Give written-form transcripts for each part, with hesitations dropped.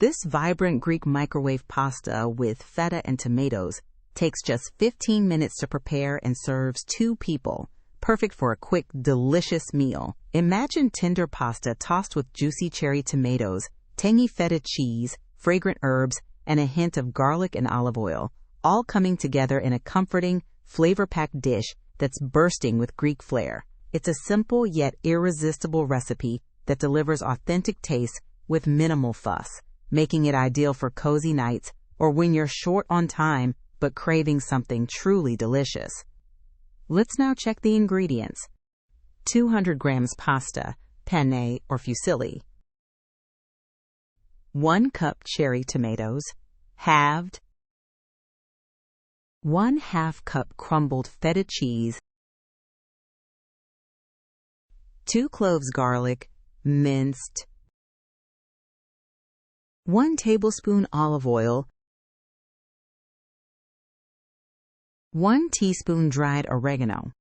This vibrant Greek microwave pasta with feta and tomatoes takes just 15 minutes to prepare and serves 2 people, perfect for a quick, delicious meal. Imagine tender pasta tossed with juicy cherry tomatoes, tangy feta cheese, fragrant herbs, and a hint of garlic and olive oil, all coming together in a comforting, flavor-packed dish that's bursting with Greek flair. It's a simple yet irresistible recipe that delivers authentic taste with minimal fuss, making it ideal for cozy nights or when you're short on time but craving something truly delicious. Let's now check the ingredients. 200 grams pasta, penne or fusilli. 1 cup cherry tomatoes, halved. 1/2 cup crumbled feta cheese. 2 cloves garlic, minced. 1 tablespoon olive oil. 1 teaspoon dried oregano.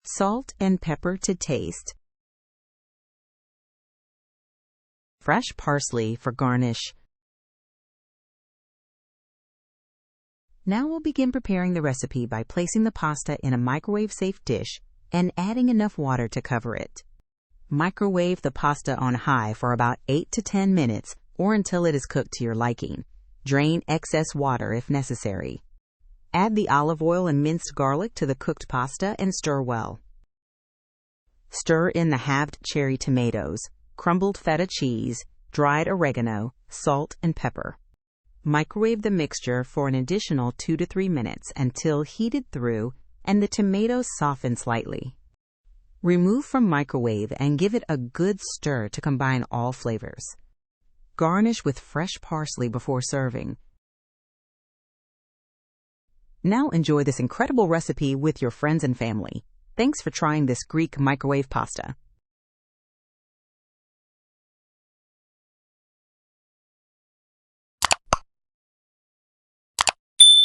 Salt and pepper to taste. Fresh parsley for garnish. Now we'll begin preparing the recipe by placing the pasta in a microwave-safe dish and adding enough water to cover it. Microwave the pasta on high for about 8 to 10 minutes or until it is cooked to your liking. Drain excess water if necessary. Add the olive oil and minced garlic to the cooked pasta and stir well. Stir in the halved cherry tomatoes, crumbled feta cheese, dried oregano, salt, and pepper. Microwave the mixture for an additional 2 to 3 minutes until heated through and the tomatoes soften slightly. Remove from microwave and give it a good stir to combine all flavors. Garnish with fresh parsley before serving. Now enjoy this incredible recipe with your friends and family. Thanks for trying this Greek microwave pasta.